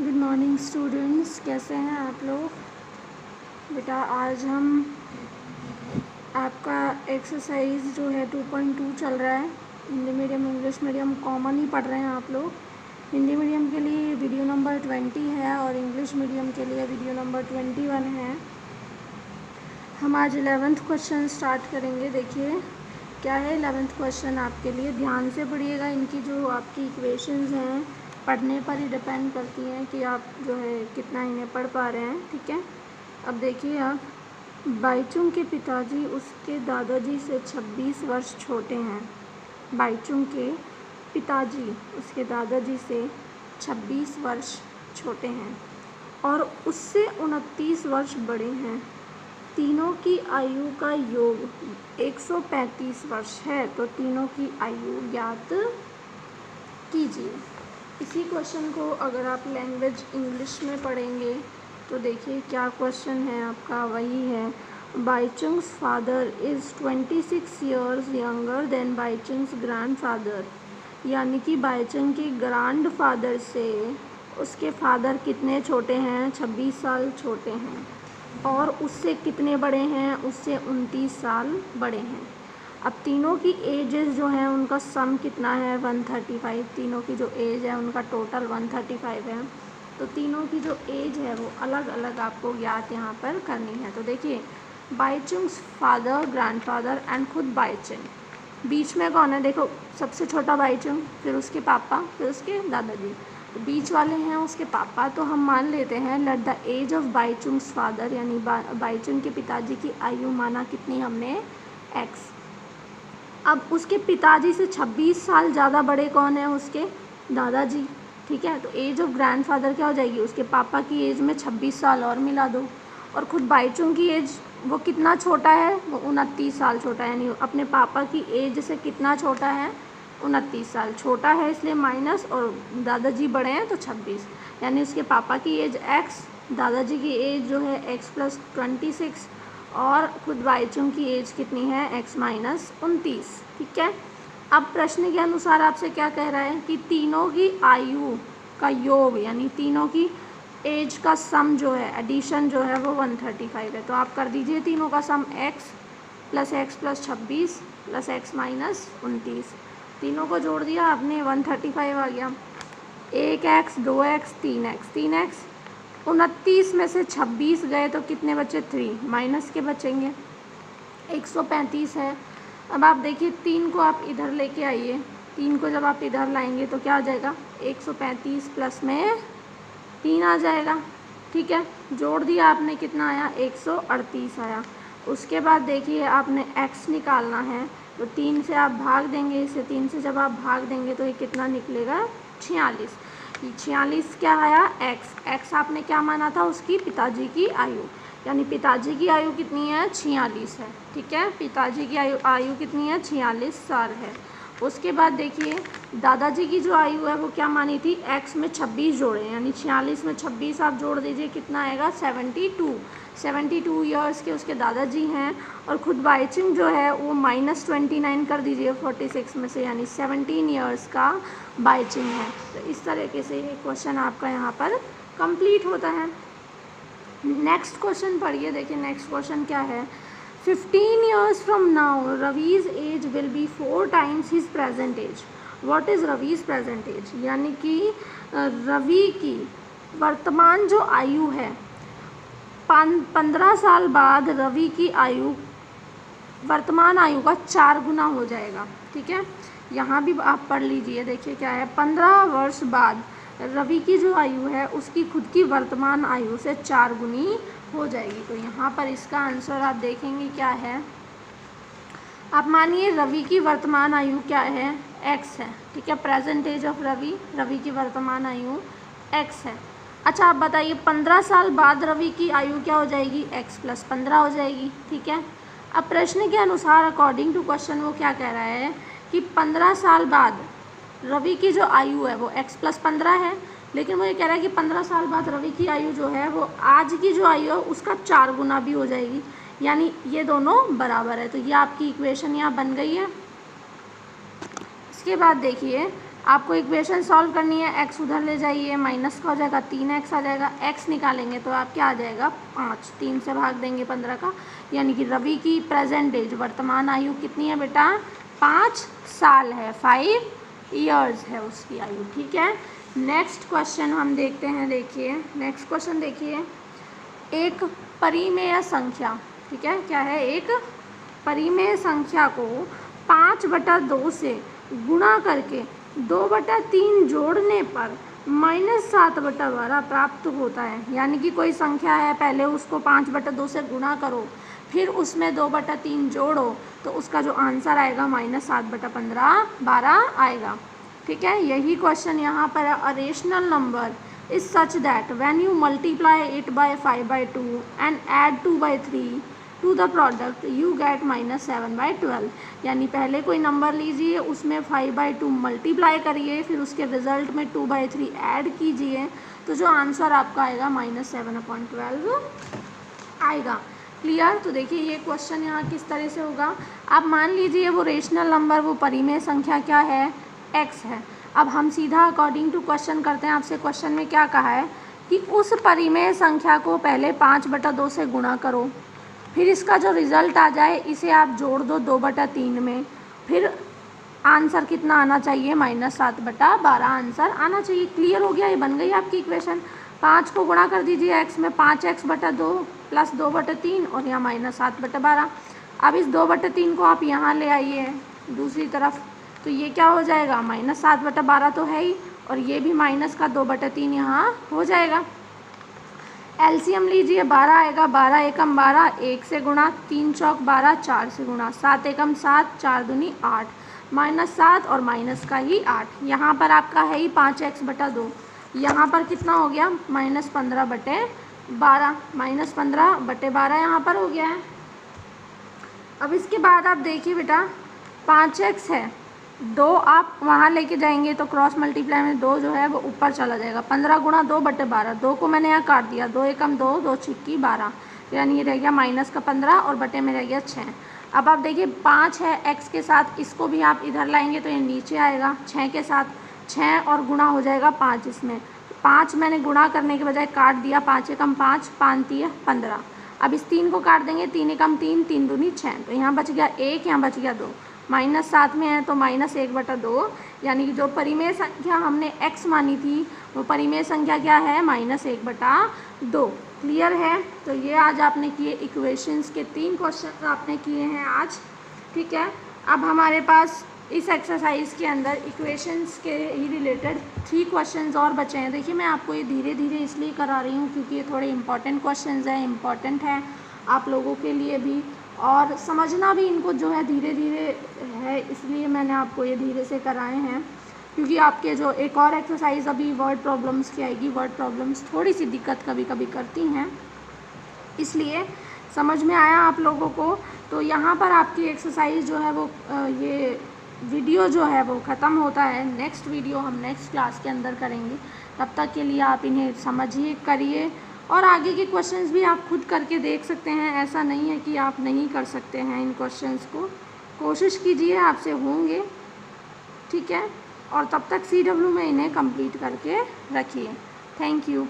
Good morning students, कैसे हैं आप लोग। बेटा आज हम आपका एक्सरसाइज जो है 2.2 चल रहा है। Hindi medium English medium common ही पढ़ रहे हैं आप लोग। हिंदी मीडियम के लिए वीडियो नंबर 20 है और इंग्लिश मीडियम के लिए वीडियो नंबर 21 है। हम आज 11th क्वेश्चन स्टार्ट करेंगे। देखिए क्या है 11th क्वेश्चन आपके लिए, ध्यान से पढ़िएगा। इनकी जो आपकी इक्वेशंस हैं पढ़ने पर ही डिपेंड करती हैं कि आप जो है कितना इन्हें पढ़ पा रहे हैं। ठीक है, अब देखिए आप, बाईचुंग के पिताजी उसके दादाजी से 26 वर्ष छोटे हैं। बाईचुंग के पिताजी उसके दादाजी से 26 वर्ष छोटे हैं और उससे 29 वर्ष बड़े हैं। तीनों की आयु का योग 135 वर्ष है, तो तीनों की आयु ज्ञात कीजिए। इसी क्वेश्चन को अगर आप लैंग्वेज इंग्लिश में पढ़ेंगे तो देखिए क्या क्वेश्चन है आपका, वही है। Baichung's father is 26 years younger than Baichung's grandfather, यानी कि बाईचुंग के ग्रैंड फादर से उसके फादर कितने छोटे हैं, 26 साल छोटे हैं। और उससे कितने बड़े हैं, उससे 29 साल बड़े हैं। अब तीनों की एजेस जो हैं उनका सम कितना है, 135। तीनों की जो एज है उनका टोटल 135 है। तो तीनों की जो एज है वो अलग अलग आपको ज्ञात यहाँ पर करनी है। तो देखिए बाईचुंग्स फादर, ग्रैंडफादर एंड खुद बाईचुंग, बीच में कौन है, देखो सबसे छोटा बाईचुंग, फिर उसके पापा, फिर उसके दादाजी, तो बीच वाले हैं उसके पापा। तो हम मान लेते हैं let the age of Baichung's father, यानी बाईचुंग के पिताजी की आयु माना कितनी हमने, x। अब उसके पिताजी से 26 साल ज़्यादा बड़े कौन है, उसके दादाजी। ठीक है, तो एज ऑफ ग्रैंडफादर क्या हो जाएगी, उसके पापा की एज में 26 साल और मिला दो। और खुद बाईचुंग की एज वो कितना छोटा है, वो 29 साल छोटा है, यानी अपने पापा की एज से कितना छोटा है, 29 साल छोटा है, इसलिए माइनस, और दादाजी बड़े हैं तो 26, यानी उसके पापा की एज x, दादाजी की एज जो है x + 26 और खुद बाईचुंग की एज कितनी है, x - 29। ठीक है, अब प्रश्न के अनुसार आपसे क्या कह रहा है कि तीनों की आयु का योग, यानी तीनों की एज का सम जो है, एडिशन जो है वो 135 है। तो आप कर दीजिए तीनों का सम, x + x + 26 + x - 29। तीनों को जोड़ दिया आपने, 135 आ गया। 1x 2x 3x 3x, 29 में से 26 गए तो कितने बचे, 3, माइनस के बचेंगे, 135 है। अब आप देखिए 3 को आप इधर लेके आइए, 3 को जब आप इधर लाएंगे तो क्या आ जाएगा, 135 प्लस में 3 आ जाएगा। ठीक है, जोड़ दिया आपने, कितना आया, 138 आया। उसके बाद देखिए आपने x निकालना है, तो 3 से आप भाग देंगे इसे, 3 से जब आप भाग देंगे तो ये कितना निकलेगा, 46। 46 क्या आया, x आपने क्या माना था, उसकी पिताजी की आयु, यानी पिताजी की आयु कितनी है, 46 है। ठीक है, पिताजी की आयु कितनी है, 46 साल है। उसके बाद देखिए दादाजी की जो आयु है वो क्या मानी थी, x में 26 जोड़े, यानी 46 में 26 आप जोड़ दीजिए, कितना आएगा, 72 ईयर्स के उसके दादाजी हैं। और खुद बाईचुंग जो है वो -29 कर दीजिए 46 में से, यानी 17 ईयर्स का बाईचुंग है। तो इस तरीके से ये क्वेश्चन आपका यहाँ पर कंप्लीट होता है। नेक्स्ट क्वेश्चन पढ़िए, देखिए नेक्स्ट क्वेश्चन क्या है। 15 years from now, Ravi's age will be 4 times his present age. What is Ravi's present age? यानी कि रवि की वर्तमान जो आयु है, 15 साल बाद रवि की आयु वर्तमान आयु का 4 गुना हो जाएगा। ठीक है, यहाँ भी आप पढ़ लीजिए, देखिए क्या है, 15 वर्ष बाद रवि की जो आयु है उसकी खुद की वर्तमान आयु से 4 गुनी हो जाएगी। तो यहाँ पर इसका आंसर आप देखेंगे क्या है, आप मानिए रवि की वर्तमान आयु क्या है, x है। ठीक है, प्रेजेंट एज ऑफ रवि की वर्तमान आयु x है। अच्छा आप बताइए 15 साल बाद रवि की आयु क्या हो जाएगी, x + 15 हो जाएगी। ठीक है, अब प्रश्न के अनुसार अकॉर्डिंग टू क्वेश्चन वो क्या कह रहा है कि 15 साल बाद रवि की जो आयु है वो x + 15 है, लेकिन वो ये कह रहा है कि 15 साल बाद रवि की आयु जो है वो आज की जो आयु है उसका 4 गुना भी हो जाएगी, यानी ये दोनों बराबर है। तो ये आपकी इक्वेशन यहाँ बन गई है। इसके बाद देखिए आपको इक्वेशन सॉल्व करनी है, x उधर ले जाइए, माइनस का हो जाएगा 3x आ जाएगा, x निकालेंगे तो आप क्या आ जाएगा 5, 3 से भाग देंगे 15 का, यानी कि रवि की प्रेजेंट एज वर्तमान आयु कितनी है बेटा 5 साल है, 5 ईयर्स है उसकी आयु। ठीक है, नेक्स्ट क्वेश्चन हम देखते हैं। देखिए नेक्स्ट क्वेश्चन देखिए, एक परिमेय संख्या, ठीक है क्या है, एक परिमेय संख्या को 5/2 से गुणा करके 2/3 जोड़ने पर -7/12 प्राप्त होता है। यानी कि कोई संख्या है, पहले उसको 5/2 से गुणा करो, फिर उसमें 2/3 जोड़ो, तो उसका जो आंसर आएगा -7/12 आएगा। ठीक है, यही क्वेश्चन यहाँ पर है। A rational number is such that when you multiply it by 5/2 and add 2/3 to the product you get -7/12। यानी पहले कोई नंबर लीजिए, उसमें 5/2 मल्टीप्लाई करिए, फिर उसके रिजल्ट में 2/3 ऐड कीजिए, तो जो आंसर आपका आएगा -7/12 आएगा। क्लियर। तो देखिए ये क्वेश्चन यहाँ किस तरह से होगा। आप मान लीजिए वो रेशनल नंबर, वो परिमेय संख्या क्या है, x है। अब हम सीधा अकॉर्डिंग टू क्वेश्चन करते हैं। आपसे क्वेश्चन में क्या कहा है कि उस परिमेय संख्या को पहले 5/2 से गुणा करो, फिर इसका जो रिज़ल्ट आ जाए इसे आप जोड़ दो 2/3 में, फिर आंसर कितना आना चाहिए -7/12 आंसर आना चाहिए। क्लियर हो गया, ये बन गई आपकी इक्वेशन। 5 को गुणा कर दीजिए x में, 5x/2 + 2/3 और यहाँ -7/12। अब इस 2/3 को आप यहाँ ले आइए दूसरी तरफ, तो ये क्या हो जाएगा -7/12 तो है ही, और ये भी माइनस का 2/3 यहाँ हो जाएगा। एलसीएम लीजिए, 12 आएगा, 12 एकम 12, 1 से गुणा, 3 चौक 12, 4 से गुणा, 7 एकम 7, 4 दूनी 8, -7 और माइनस का ही 8। यहाँ पर आपका है ही 5x/2, यहाँ पर कितना हो गया -15/12, -15/12 यहाँ पर हो गया है। अब इसके बाद आप देखिए बेटा 5x है, 2 आप वहाँ लेके जाएंगे तो क्रॉस मल्टीप्लाई में 2 जो है वो ऊपर चला जाएगा। 15 गुणा 2/12, 2 को मैंने यहाँ काट दिया, 2 एकम 2, 2 छिक्की 12, यानी ये रह गया -15 और बटे में रह गया 6। अब आप देखिए 5 है x के साथ, इसको भी आप इधर लाएंगे तो ये नीचे आएगा 6 के साथ, 6 और गुणा हो जाएगा 5 इसमें। 5 मैंने गुणा करने के बजाय काट दिया, 5 एकम 5, 5 3 15। अब इस 3 को काट देंगे, 3 एकम 3, 3 दूनी 6, तो यहाँ बच गया 1, यहाँ बच गया 2, -7 में है तो -1/2, यानी कि जो परिमेय संख्या हमने x मानी थी वो परिमेय संख्या क्या है -1/2। क्लियर है। तो ये आज आपने किए इक्वेशंस के 3 क्वेश्चन आपने किए हैं आज। ठीक है, अब हमारे पास इस एक्सरसाइज के अंदर इक्वेशंस के ही रिलेटेड 3 क्वेश्चंस और बचे हैं। देखिए मैं आपको ये धीरे धीरे इसलिए करा रही हूँ क्योंकि ये थोड़े इंपॉर्टेंट क्वेश्चंस हैं, इम्पॉर्टेंट हैं आप लोगों के लिए भी, और समझना भी इनको जो है धीरे धीरे है, इसलिए मैंने आपको ये धीरे से कराए हैं। क्योंकि आपके जो एक और एक्सरसाइज अभी वर्ड प्रॉब्लम्स की आएगी, वर्ड प्रॉब्लम्स थोड़ी सी दिक्कत कभी कभी करती हैं, इसलिए समझ में आया आप लोगों को। तो यहाँ पर आपकी एक्सरसाइज जो है वो ये वीडियो जो है वो ख़त्म होता है। नेक्स्ट वीडियो हम नेक्स्ट क्लास के अंदर करेंगे। तब तक के लिए आप इन्हें समझिए, करिए, और आगे के क्वेश्चंस भी आप खुद करके देख सकते हैं। ऐसा नहीं है कि आप नहीं कर सकते हैं इन क्वेश्चंस को, कोशिश कीजिए, आपसे होंगे। ठीक है, और तब तक CW में इन्हें कंप्लीट करके रखिए। Thank you.